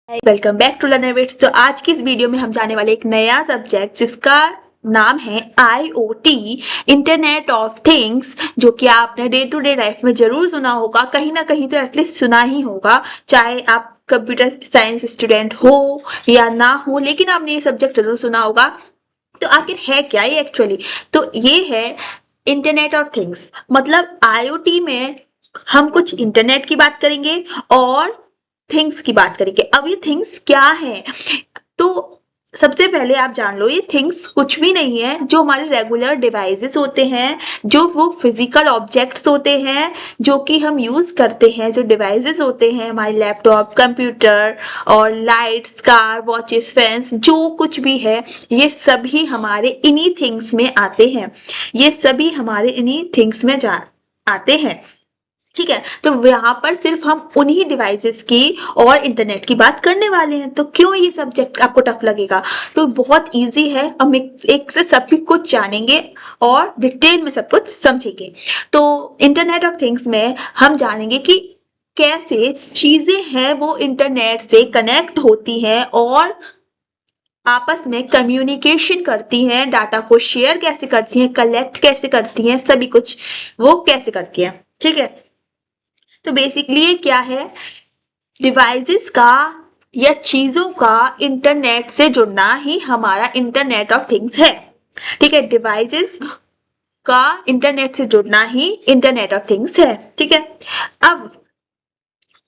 Welcome back to लर्नरविट्स। तो आज की इस वीडियो में हम जाने वाले एक नया सब्जेक्ट जिसका नाम है IoT, इंटरनेट ऑफ थिंग्स, जो कि आपने डे टू डे लाइफ में जरूर सुना होगा, कहीं ना कहीं तो एटलीस्ट सुना ही होगा, चाहे आप कंप्यूटर साइंस स्टूडेंट हो या ना हो, लेकिन आपने ये सब्जेक्ट जरूर सुना होगा। तो आखिर है क्या ये एक्चुअली? तो ये है इंटरनेट ऑफ थिंग्स। मतलब IoT में हम कुछ इंटरनेट की बात करेंगे और थिंग्स की बात करेंगे। अब ये थिंग्स क्या है? तो सबसे पहले आप जान लो, ये थिंग्स कुछ भी नहीं है, जो हमारे रेगुलर डिवाइसेस होते हैं, जो वो फिजिकल ऑब्जेक्ट्स होते हैं जो कि हम यूज करते हैं, जो डिवाइसेस होते हैं हमारे लैपटॉप, कंप्यूटर और लाइट्स, कार, वॉचेस, फैंस, जो कुछ भी है, ये सभी हमारे इन्हीं थिंग्स में आते हैं। ये सभी हमारे इन्हीं थिंग्स में आते हैं। ठीक है, तो यहाँ पर सिर्फ हम उन्हीं डिवाइसेस की और इंटरनेट की बात करने वाले हैं। तो क्यों ये सब्जेक्ट आपको टफ लगेगा? तो बहुत इजी है, हम एक से सभी कुछ जानेंगे और डिटेल में सब कुछ समझेंगे। तो इंटरनेट ऑफ थिंग्स में हम जानेंगे कि कैसे चीजें हैं वो इंटरनेट से कनेक्ट होती हैं और आपस में कम्युनिकेशन करती हैं, डाटा को शेयर कैसे करती हैं, कलेक्ट कैसे करती हैं, सभी कुछ वो कैसे करती हैं। ठीक है, तो बेसिकली ये क्या है? डिवाइसेस का या चीजों का इंटरनेट से जुड़ना ही हमारा इंटरनेट ऑफ थिंग्स है। ठीक है, डिवाइसेस का इंटरनेट से जुड़ना ही इंटरनेट ऑफ थिंग्स है। ठीक है, अब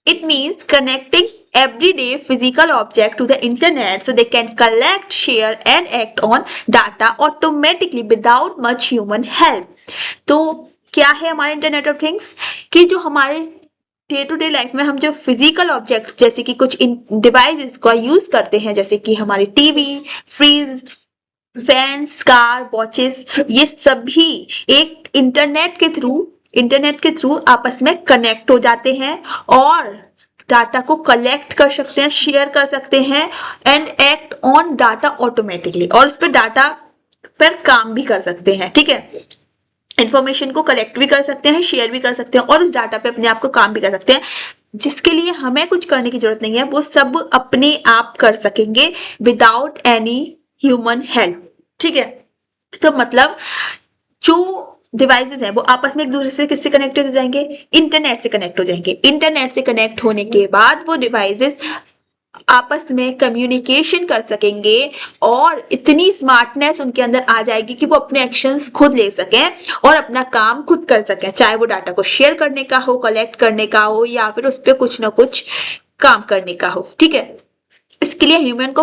it means connecting everyday physical object to the internet so they can collect, share and act on data automatically without much human help। तो क्या है हमारे इंटरनेट ऑफ थिंग्स? कि जो हमारे डे टू डे लाइफ में हम जो फिजिकल ऑब्जेक्ट्स जैसे कि कुछ डिवाइसेस का यूज करते हैं, जैसे कि हमारी TV, fridge, fans, car, watches, ये सभी एक इंटरनेट के थ्रू आपस में कनेक्ट हो जाते हैं और डाटा को कलेक्ट कर सकते हैं, शेयर कर सकते हैं and act on data automatically, और उस पर डाटा पर काम भी कर सकते हैं। ठीक है, इंफॉर्मेशन को कलेक्ट भी कर सकते हैं, शेयर भी कर सकते हैं और उस डाटा पे अपने आप को काम भी कर सकते हैं, जिसके लिए हमें कुछ करने की जरूरत नहीं है, वो सब अपने आप कर सकेंगे विदाउट एनी ह्यूमन हेल्प। ठीक है, तो मतलब जो डिवाइसेस हैं वो आपस में एक दूसरे से किससे कनेक्टेड हो जाएंगे? इंटरनेट से कनेक्ट हो जाएंगे। इंटरनेट से कनेक्ट होने के बाद वो डिवाइसेस आपस में कम्युनिकेशन कर सकेंगे और इतनी स्मार्टनेस उनके अंदर आ जाएगी कि वो अपने एक्शंस खुद ले सकें और अपना काम खुद कर सकें, चाहे वो डाटा को शेयर करने का हो, कलेक्ट करने का हो या फिर उस पर कुछ ना कुछ काम करने का हो। ठीक है, इसके लिए ह्यूमंस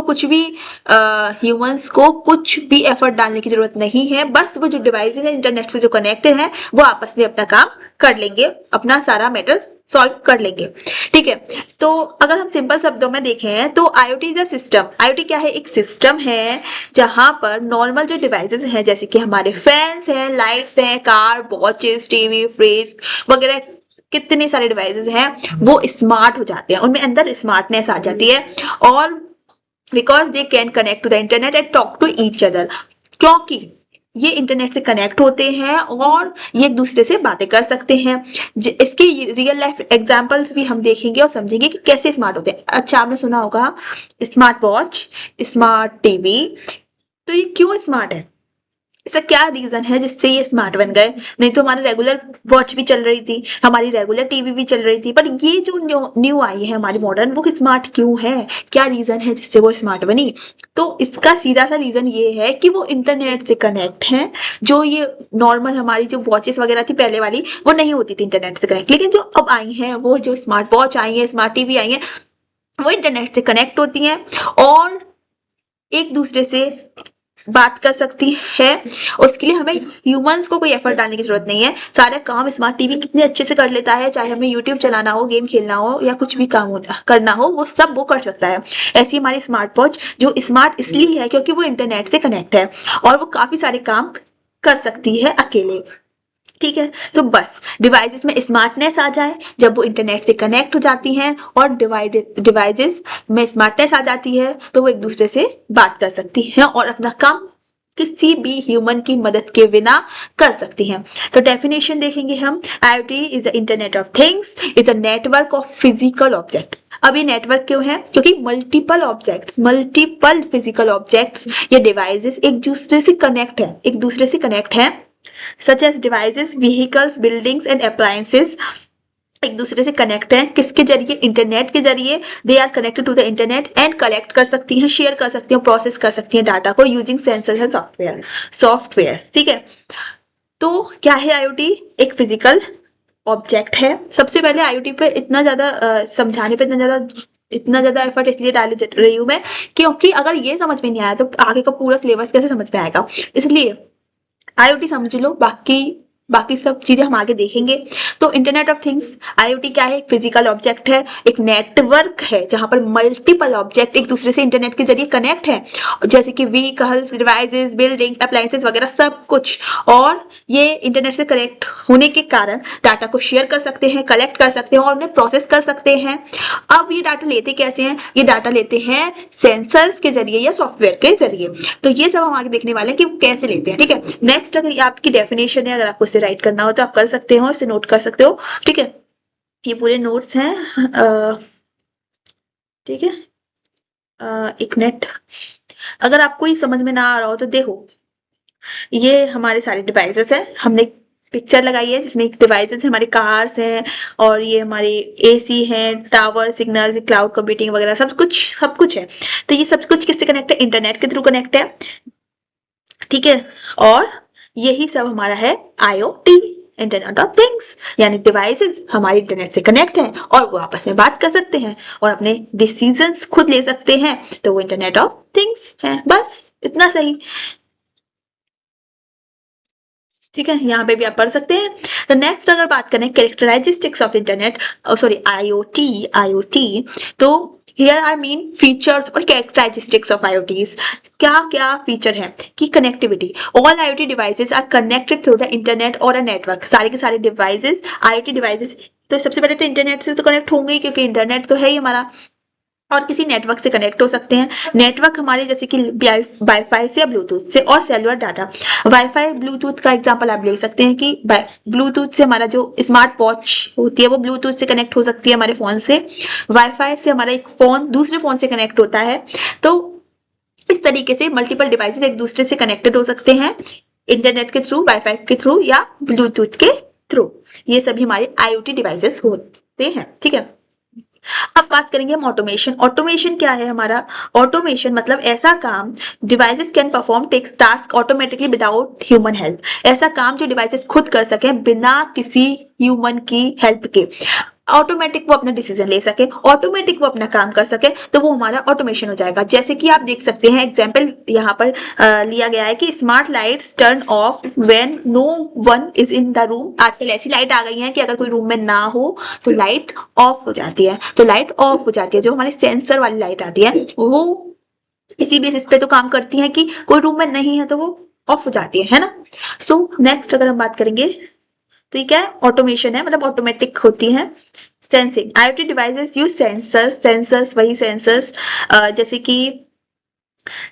को कुछ भी एफर्ट डालने की जरूरत नहीं है, बस वो जो डिवाइस है इंटरनेट से जो कनेक्टेड है वो आपस में अपना काम कर लेंगे, अपना सारा मैटर सॉल्व कर लेंगे। ठीक है, तो अगर हम सिंपल शब्दों में देखें तो IoT is a system. IoT क्या है? एक सिस्टम है जहां पर नॉर्मल जो डिवाइसेस हैं, जैसे कि हमारे फैंस हैं, लाइट्स हैं, कार, वॉचेस, टीवी, फ्रिज वगैरह, कितने सारे डिवाइसेस हैं, वो स्मार्ट हो जाते हैं, उनमें अंदर स्मार्टनेस आ जाती है और because they can connect to the internet and talk to each other, क्योंकि ये इंटरनेट से कनेक्ट होते हैं और ये एक दूसरे से बातें कर सकते हैं। इसके रियल लाइफ एग्जांपल्स भी हम देखेंगे और समझेंगे कि कैसे स्मार्ट होते हैं। अच्छा, आपने सुना होगा स्मार्ट वॉच, स्मार्ट टीवी, तो ये क्यों स्मार्ट है? इसका क्या रीजन है जिससे ये स्मार्ट बन गए? नहीं तो हमारी रेगुलर वॉच भी चल रही थी, हमारी रेगुलर टीवी भी चल रही थी, पर ये जो न्यू आई है हमारी मॉडर्न, वो स्मार्ट क्यों है? क्या रीजन है जिससे वो स्मार्ट बनी? तो इसका सीधा सा रीजन ये है कि वो इंटरनेट से कनेक्ट है। जो ये नॉर्मल हमारी जो वॉचेस वगैरह थी पहले वाली, वो नहीं होती थी इंटरनेट से कनेक्ट, लेकिन जो अब आई है, वो जो स्मार्ट वॉच आई है, स्मार्ट टीवी आई है, वो इंटरनेट से कनेक्ट होती हैं और एक दूसरे से बात कर सकती है। उसके लिए हमें ह्यूमंस को कोई एफर्ट डालने की जरूरत नहीं है, सारे काम स्मार्ट टीवी कितने अच्छे से कर लेता है, चाहे हमें यूट्यूब चलाना हो, गेम खेलना हो या कुछ भी काम करना हो, वो सब वो कर सकता है। ऐसी हमारी स्मार्ट वॉच जो स्मार्ट इसलिए है क्योंकि वो इंटरनेट से कनेक्ट है और वो काफी सारे काम कर सकती है अकेले। ठीक है, तो बस डिवाइसेस में स्मार्टनेस आ जाए जब वो इंटरनेट से कनेक्ट हो जाती हैं और डिवाइसेस में स्मार्टनेस आ जाती है तो वो एक दूसरे से बात कर सकती हैं और अपना काम किसी भी ह्यूमन की मदद के बिना कर सकती हैं। तो डेफिनेशन देखेंगे हम, IoT is the internet of things, is a network of physical object. अब ये नेटवर्क क्यों है? क्योंकि multiple objects, multiple physical objects या डिवाइसेस एक दूसरे से कनेक्ट है, such as devices, vehicles, buildings and appliances एक दूसरे से कनेक्ट है। किसके जरिए? इंटरनेट के जरिए। They are connected to the internet and collect कर सकती हैं, शेयर कर सकती हैं, प्रोसेस कर सकती हैं डाटा को यूजिंग सेंसर्स एंड सॉफ्टवेयर। ठीक है, तो क्या है IoT? एक फिजिकल ऑब्जेक्ट है। सबसे पहले IoT पे इतना ज्यादा समझाने पे इतना ज्यादा एफर्ट इसलिए डाल रही हूँ मैं, क्योंकि अगर ये समझ में नहीं आया तो आगे का पूरा सिलेबस कैसे समझ में आएगा। इसलिए IoT समझ लो, बाकी सब चीजें हम आगे देखेंगे। तो इंटरनेट ऑफ थिंग्स, IoT क्या है? एक फिजिकल ऑब्जेक्ट है, एक नेटवर्क है जहां पर मल्टीपल ऑब्जेक्ट एक दूसरे से इंटरनेट के जरिए कनेक्ट है, जैसे कि व्हीकल्स, डिवाइसेस, बिल्डिंग, अप्लायंसेस वगैरह सब कुछ। और ये इंटरनेट से कनेक्ट होने के कारण डाटा को शेयर कर सकते हैं, कलेक्ट कर सकते हैं और उन्हें प्रोसेस कर सकते हैं। अब ये डाटा लेते कैसे हैं? ये डाटा लेते हैं सेंसर्स के जरिए या सॉफ्टवेयर के जरिए। तो ये सब हम आगे देखने वाले हैं कि वो कैसे लेते हैं। ठीक है, नेक्स्ट अगर आपकी डेफिनेशन है, अगर आपको इसे राइट करना हो तो आप कर सकते हो, इसे नोट कर सकते हो। ठीक है, ये पूरे नोट्स हैं। ठीक है, एक मिनट, अगर आपको ये समझ में ना आ रहा हो तो देखो, ये हमारे सारे डिवाइसेस हैं, हमने पिक्चर लगाई है जिसमें एक डिवाइसेस है, हमारे कार्स हैं और ये हमारे AC हैं, टावर, सिग्नल, क्लाउड कंप्यूटिंग वगैरह सब कुछ है। तो ये सब कुछ किससे कनेक्ट है? इंटरनेट के थ्रू कनेक्ट है। ठीक है, और यही सब हमारा है IoT, इंटरनेट ऑफ थिंग्स, यानी डिवाइसेस हमारे इंटरनेट से कनेक्ट हैं और वो आपस में बात कर सकते हैं और अपने डिसीजंस खुद ले सकते हैं, तो वो इंटरनेट ऑफ थिंग्स है। बस इतना सही। ठीक है, यहाँ पे भी आप पढ़ सकते हैं। तो नेक्स्ट अगर बात करें characteristics of internet, sorry IoT, तो हियर आई मीन फीचर्स और कैरेक्टरिस्टिक्स ऑफ IoTs। क्या क्या फीचर है? कि connectivity, all IoT devices are connected through the internet और अ नेटवर्क। सारे के सारे डिवाइसेस, IoT डिवाइसेस तो सबसे पहले तो इंटरनेट से तो कनेक्ट होंगे ही, क्योंकि इंटरनेट तो है ही हमारा, और किसी नेटवर्क से कनेक्ट हो सकते हैं। नेटवर्क हमारे जैसे कि वाईफाई से या ब्लूटूथ से, और सेलुलर डाटा। वाईफाई ब्लूटूथ का एग्जांपल आप ले सकते हैं कि ब्लूटूथ से हमारा जो स्मार्ट वॉच होती है वो ब्लूटूथ से कनेक्ट हो सकती है हमारे फोन से। वाईफाई से हमारा एक फोन दूसरे फोन से कनेक्ट होता है। तो इस तरीके से मल्टीपल डिवाइसेस एक दूसरे से कनेक्टेड हो सकते हैं इंटरनेट के थ्रू, वाईफाई के थ्रू या ब्लूटूथ के थ्रू। ये सभी हमारे IoT डिवाइसेस होते हैं। ठीक है, अब बात करेंगे हम ऑटोमेशन। ऑटोमेशन क्या है हमारा? ऑटोमेशन मतलब ऐसा काम, devices can perform task automatically without human help. ऐसा काम जो डिवाइसेस खुद कर सके बिना किसी ह्यूमन की हेल्प के। ऑटोमेटिक वो अपना डिसीजन ले सके, ऑटोमेटिक वो अपना काम कर सके, तो वो हमारा ऑटोमेशन हो जाएगा। जैसे कि आप देख सकते हैं एग्जाम्पल यहाँ पर लिया गया है कि smart lights turn off when no one is in the room. आजकल ऐसी लाइट आ गई है कि अगर कोई रूम में ना हो तो लाइट ऑफ हो जाती है, तो लाइट ऑफ हो जाती है। जो हमारी सेंसर वाली लाइट आती है वो इसी बेसिस पे तो काम करती है कि कोई रूम में नहीं है तो वो ऑफ हो जाती है ना। सो नेक्स्ट अगर हम बात करेंगे तो ये क्या है? ऑटोमेशन है, मतलब ऑटोमेटिक होती है। Sensing, IoT devices use sensors वही सेंसर्स जैसे कि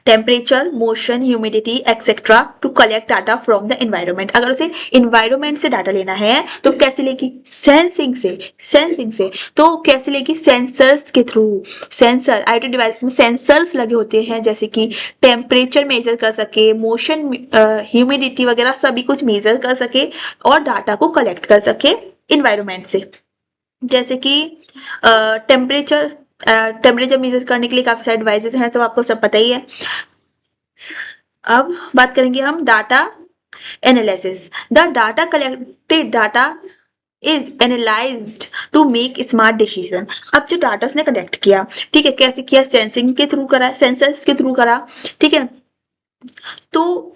temperature, motion, humidity etcetera to collect data from the environment. अगर उसे एनवायरनमेंट से डाटा लेना है तो कैसे लेगी? सेंसिंग से। तो कैसे लेगी? सेंसर्स के थ्रू। सेंसर, IoT डिवाइस में सेंसर्स लगे होते हैं, जैसे कि टेम्परेचर मेजर कर सके, मोशन, ह्यूमिडिटी वगैरह सभी कुछ मेजर कर सके और डाटा को कलेक्ट कर सके एनवायरनमेंट से। जैसे कि टेम्परेचर मेजर करने के लिए काफी सारे डिवाइसेस हैं, तो आपको सब पता ही है। अब बात करेंगे हम data analysis. The data collected data is analysed to make smart decision. अब जो डाटा उसने कलेक्ट किया, ठीक है, कैसे किया? सेंसिंग के थ्रू करा, सेंसर्स के थ्रू करा। ठीक है, तो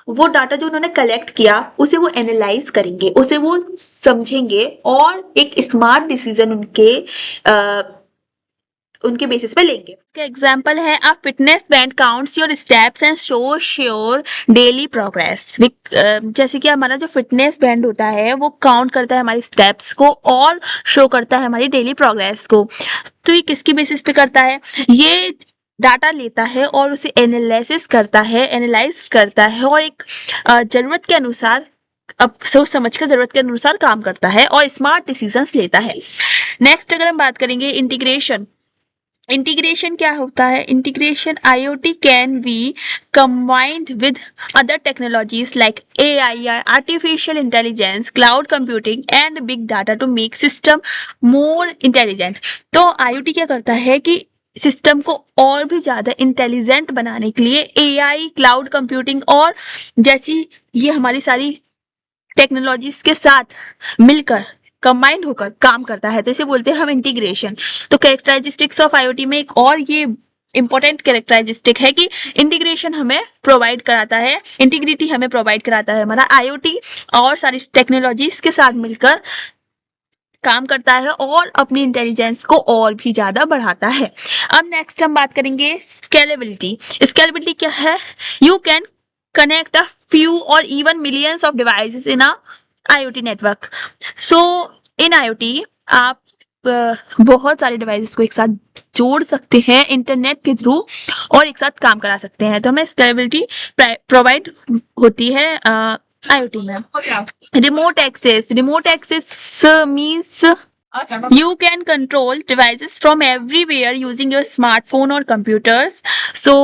वो डाटा जो उन्होंने कलेक्ट किया उसे वो एनालाइज करेंगे, उसे वो समझेंगे और एक स्मार्ट डिसीजन उनके बेसिस पे लेंगे। इसका एग्जांपल है a fitness band counts your steps and shows your daily progress. जैसे कि हमारा जो फिटनेस बैंड होता है वो काउंट करता है हमारी स्टेप्स को और शो करता है हमारी डेली प्रोग्रेस को। तो ये किसकी बेसिस पे करता है? ये डाटा लेता है और उसे एनालिसिस करता है, एनालाइज करता है और एक जरूरत के अनुसार, अब सोच समझ कर जरूरत के अनुसार काम करता है और स्मार्ट डिसीजंस लेता है। नेक्स्ट अगर हम बात करेंगे इंटीग्रेशन, इंटीग्रेशन क्या होता है? Integration IoT can be combined with other technologies like AI, artificial intelligence, cloud computing and big data to make system more intelligent। तो IoT क्या करता है कि सिस्टम को और भी ज्यादा इंटेलिजेंट बनाने के लिए AI, क्लाउड कंप्यूटिंग और जैसी ये हमारी सारी टेक्नोलॉजीज के साथ मिलकर कंबाइंड होकर काम करता है, तो इसे बोलते हैं हम इंटीग्रेशन। तो कैरेक्टरिस्टिक्स ऑफ IoT में एक और ये इंपॉर्टेंट कैरेक्टरिस्टिक है कि इंटीग्रेशन हमें प्रोवाइड कराता है, इंटीग्रिटी हमें प्रोवाइड कराता है। हमारा IoT और सारी टेक्नोलॉजीज के साथ मिलकर काम करता है और अपनी इंटेलिजेंस को और भी ज्यादा बढ़ाता है। अब नेक्स्ट हम बात करेंगे स्केलेबिलिटी। स्केलेबिलिटी क्या है? You can connect a few or even millions of devices in a IoT network। So in IoT आप बहुत सारे डिवाइसेस को एक साथ जोड़ सकते हैं इंटरनेट के थ्रू और एक साथ काम करा सकते हैं, तो हमें स्केलेबिलिटी प्रोवाइड होती है IoT में। Remote access means you can control devices from everywhere using your smartphone or computers। So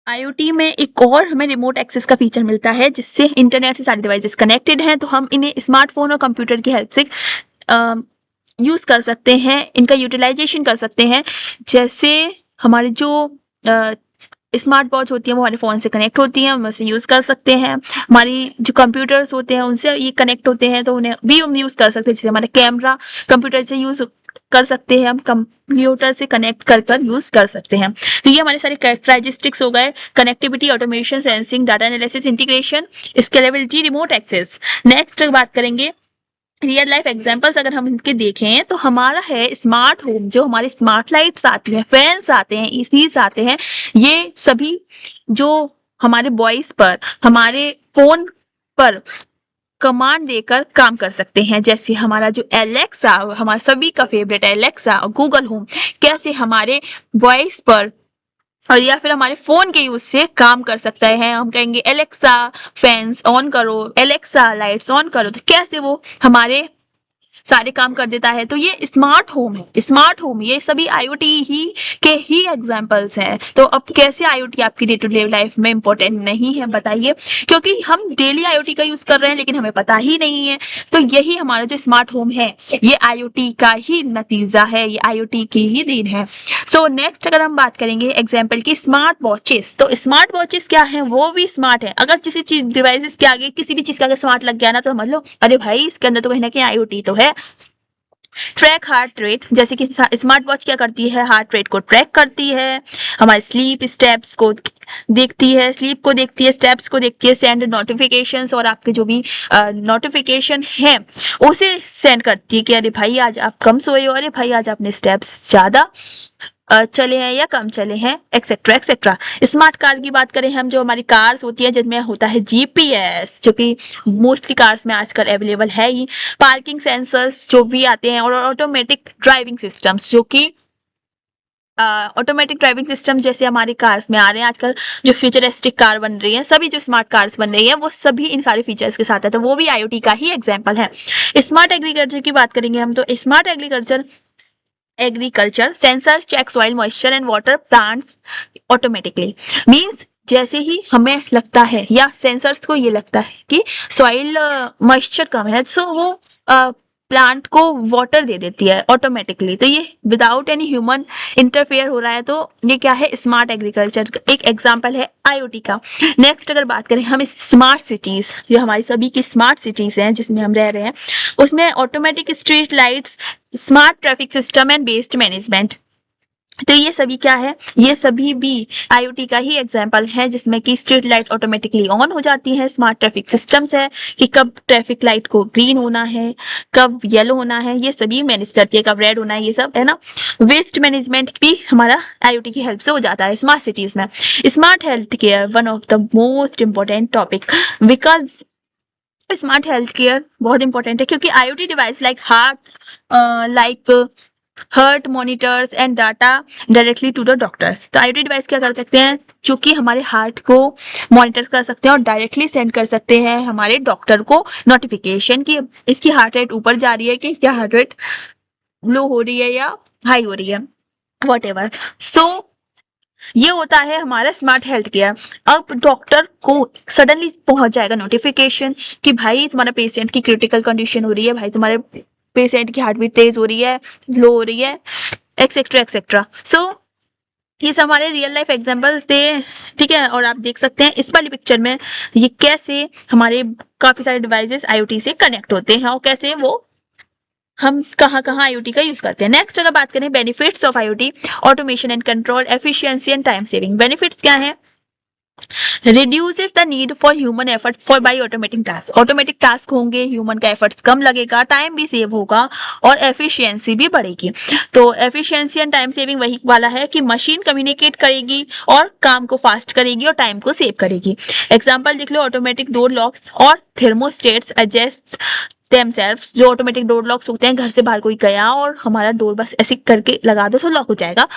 IoT में एक और हमें रिमोट एक्सेस का फीचर मिलता है जिससे इंटरनेट से सारे डिवाइसेस कनेक्टेड हैं, तो हम इन्हें स्मार्टफोन और कंप्यूटर की हेल्प से यूज कर सकते हैं, इनका यूटिलाइजेशन कर सकते हैं। जैसे हमारे जो स्मार्ट वॉच होती है वो हमारे फ़ोन से कनेक्ट होती हैं, हम उसे यूज़ कर सकते हैं। हमारी जो कंप्यूटर्स होते हैं उनसे ये कनेक्ट होते हैं तो उन्हें भी हम यूज़ कर सकते हैं। जैसे हमारा कैमरा कंप्यूटर से यूज़ कर सकते हैं, हम कंप्यूटर से कनेक्ट कर यूज़ कर सकते हैं। तो ये हमारे सारे कैरेक्टरिस्टिक्स हो गए: connectivity, automation, sensing, data analysis, integration, scalability, remote access. Next बात करेंगे रियल लाइफ एग्जांपल्स। अगर हम इनके देखें तो हमारा है स्मार्ट होम, जो हमारी स्मार्ट लाइट्स आती हैं, फैंस आते हैं, एसीज आते हैं, ये सभी जो हमारे वॉइस पर, हमारे फोन पर कमांड देकर काम कर सकते हैं। जैसे हमारा जो एलेक्सा, हमारा सभी का फेवरेट एलेक्सा और गूगल होम कैसे हमारे वॉइस पर और या फिर हमारे फोन के यूज से काम कर सकता है। हम कहेंगे एलेक्सा फैंस ऑन करो, एलेक्सा लाइट्स ऑन करो, तो कैसे वो हमारे सारे काम कर देता है। तो ये स्मार्ट होम है। स्मार्ट होम ये सभी IoT ही एग्जांपल्स हैं। तो अब कैसे IoT आपकी डे टू डे लाइफ में इंपॉर्टेंट नहीं है बताइए? क्योंकि हम डेली IoT का यूज कर रहे हैं लेकिन हमें पता ही नहीं है। तो यही हमारा जो स्मार्ट होम है ये IoT का ही नतीजा है, ये IoT की ही देन है। सो नेक्स्ट अगर हम बात करेंगे एग्जाम्पल की स्मार्ट वॉचेस, तो स्मार्ट वॉचेस क्या है? वो भी स्मार्ट है। अगर किसी चीज डिवाइसेस के आगे किसी भी चीज का अगर स्मार्ट लग गया ना तो समझ लो अरे भाई इसके अंदर तो कहीं ना कहीं IoT तो है। ट्रैक हार्ट रेट, जैसे कि स्मार्ट वॉच क्या करती है? हार्ट रेट को ट्रैक करती है, हमारे स्लीप स्टेप्स को देखती है, स्लीप को देखती है, स्टेप्स को देखती है, सेंड नोटिफिकेशंस और आपके जो भी नोटिफिकेशन है उसे सेंड करती है कि अरे भाई आज आप कम सोए हो, अरे भाई आज आपने स्टेप्स ज्यादा चले हैं या कम चले हैं, एक्सेट्रा एक्सेट्रा। स्मार्ट कार की बात करें हम, जो हमारी कार्स होती है जिनमें होता है GPS, जो कि मोस्टली कार्स में आजकल अवेलेबल है ही, पार्किंग सेंसर्स जो भी आते हैं और ऑटोमेटिक ड्राइविंग सिस्टम्स, जो कि ऑटोमेटिक ड्राइविंग सिस्टम जैसे हमारी कार्स में आ रहे हैं आजकल, जो फ्यूचरिस्टिक कार बन रही है, सभी जो स्मार्ट कार्स बन रही है वो सभी इन सारे फीचर्स के साथ है, तो वो भी IoT का ही एग्जाम्पल है। स्मार्ट एग्रीकल्चर की बात करेंगे हम, तो smart agriculture sensors check soil moisture and water plants automatically. Means जैसे ही हमें लगता है या सेंसर्स को ये लगता है कि सॉइल मॉइस्चर कम है, सो वो प्लांट को वाटर दे देती है ऑटोमेटिकली। तो ये विदाउट एनी ह्यूमन इंटरफेयर हो रहा है, तो ये क्या है? स्मार्ट एग्रीकल्चर का एक एग्जांपल है IoT का। नेक्स्ट अगर बात करें हम स्मार्ट सिटीज, जो हमारी सभी की स्मार्ट सिटीज हैं जिसमें हम रह रहे हैं, उसमें automatic street lights, smart traffic system and waste management, तो ये सभी क्या है? ये सभी भी IoT का ही एग्जाम्पल है जिसमें कि स्ट्रीट लाइट ऑटोमेटिकली ऑन हो जाती है, स्मार्ट ट्रैफिक सिस्टम्स है कि कब ट्रैफिक लाइट को ग्रीन होना है, कब येलो होना है, ये सभी मैनेज करती है, कब रेड होना है, ये सब है ना। वेस्ट मैनेजमेंट भी हमारा IoT की हेल्प से हो जाता है स्मार्ट सिटीज में। Smart health care, one of the most important topic, because smart health care बहुत इंपॉर्टेंट है क्योंकि IoT device like heart, like heart monitors and data directly to the doctors. तो IoT डिवाइस क्या कर सकते हैं, जो कि हमारे हार्ट को मॉनिटर कर सकते हैं और डायरेक्टली सेंड कर सकते हैं हमारे डॉक्टर को नोटिफिकेशन कि इसकी हार्ट रेट ऊपर जा रही है कि इसकी हार्ट रेट लो हो रही है या हाई हो रही है, वॉट एवर। सो ये होता है हमारा स्मार्ट हेल्थ केयर। अब डॉक्टर को सडनली पहुंच जाएगा नोटिफिकेशन कि भाई तुम्हारा पेशेंट की क्रिटिकल कंडीशन हो रही है, भाई तुम्हारे पेशेंट की हार्ट बीट तेज हो रही है, लो हो रही है, एक्सेट्रा एक्सेट्रा। सो ये सब हमारे रियल लाइफ एग्जांपल्स थे, ठीक है। और आप देख सकते हैं इस वाली पिक्चर में ये कैसे हमारे काफी सारे डिवाइसेस IoT से कनेक्ट होते हैं और कैसे वो हम कहाँ कहाँ IoT का यूज करते हैं। नेक्स्ट अगर बात करें benefits of IoT, automation and control, efficiency and time saving. Benefits क्या है, reduces the need for human effort for by automatic task. Automatic task होंगे, ह्यूमन का एफर्ट्स कम लगेगा, टाइम भी सेव होगा और एफिशिएंसी भी बढ़ेगी। तो एफिशिएंसी एंड टाइम सेविंग वही वाला है कि मशीन कम्युनिकेट करेगी और काम को फास्ट करेगी और टाइम को सेव करेगी। एग्जाम्पल देख लो, ऑटोमेटिक डोर लॉक्स और थर्मोस्टेट्स एडजस्ट themselves। जो ऑटोमेटिक डोर लॉक्स होते हैं, घर से बाहर कोई गया और हमारा डोर बस ऐसे करके लगा दो तो लॉक हो जाएगा,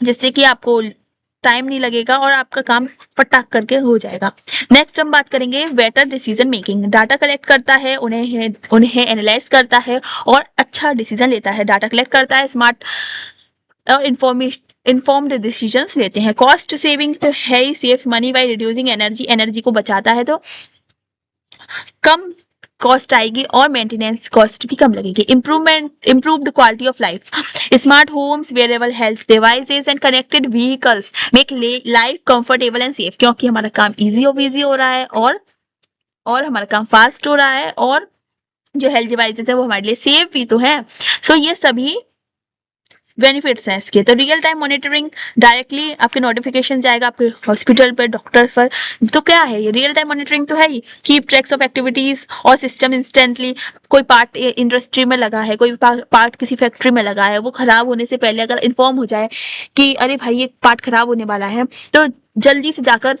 जिससे कि आपको टाइम नहीं लगेगा और आपका काम फटाक करके हो जाएगा। नेक्स्ट हम बात करेंगे better decision making. Data collect करता है, उन्हें एनालाइज करता है और अच्छा डिसीजन लेता है। डाटा कलेक्ट करता है, स्मार्ट और इन्फॉर्म्ड डिसीजंस लेते हैं। कॉस्ट सेविंग तो है ही, safe money by reducing energy. Energy को बचाता है तो कम कॉस्ट आएगी और मेंटेनेंस कॉस्ट भी कम लगेगी। Improved quality of life. Smart homes, wearable health devices and connected vehicles make life comfortable and safe. क्योंकि हमारा काम इजी और इजी हो रहा है और हमारा काम फास्ट हो रहा है और जो हेल्थ डिवाइसेस है वो हमारे लिए सेफ भी तो है। सो ये सभी बेनिफिट्स हैं इसके। तो रियल टाइम मॉनिटरिंग, डायरेक्टली आपके नोटिफिकेशन जाएगा आपके हॉस्पिटल पर, डॉक्टर पर। तो क्या है ये रियल टाइम मॉनिटरिंग, तो है ही। कीप ट्रैक्स ऑफ एक्टिविटीज और सिस्टम इंस्टेंटली। कोई पार्ट इंडस्ट्री में लगा है, कोई पार्ट किसी फैक्ट्री में लगा है, वो खराब होने से पहले अगर इन्फॉर्म हो जाए कि अरे भाई ये पार्ट खराब होने वाला है, तो जल्दी से जाकर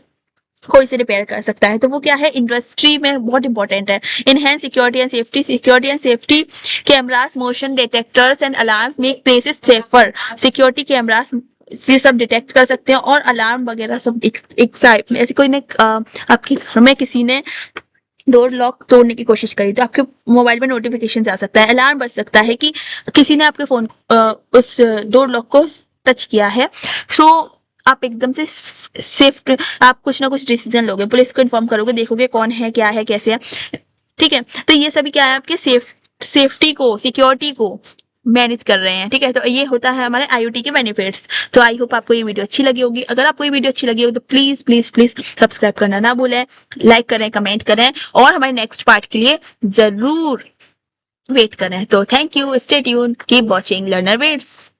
कोई से रिपेयर कर सकता है। तो वो क्या है, इंडस्ट्री में बहुत इंपॉर्टेंट है। Enhance security and safety. Security and safety, cameras, motion detectors and alarms make places safer. Security cameras ये सब डिटेक्ट कर सकते हैं और अलार्म वगैरह सब एक साइड में। ऐसे कोई ने आपके घर में किसी ने डोर लॉक तोड़ने की कोशिश करी तो आपके मोबाइल में नोटिफिकेशन आ सकता है, अलार्म बज सकता है कि किसी ने आपके फोन उस डोर लॉक को टच किया है। सो आप एकदम से सेफ, आप कुछ ना कुछ डिसीजन लोगे, पुलिस को इन्फॉर्म करोगे, देखोगे कौन है, क्या है, कैसे है, ठीक है। तो ये सभी क्या है, आपके सेफ्टी को, सिक्योरिटी को मैनेज कर रहे हैं, ठीक है। तो ये होता है हमारे IoT के बेनिफिट्स। तो आई होप आपको ये वीडियो अच्छी लगी होगी। अगर आपको ये वीडियो अच्छी लगी हो तो प्लीज प्लीज प्लीज सब्सक्राइब करना ना भूलें, लाइक करें, कमेंट करें और हमारे नेक्स्ट पार्ट के लिए जरूर वेट करें। तो thank you, stay tune, keep watching Learner weights.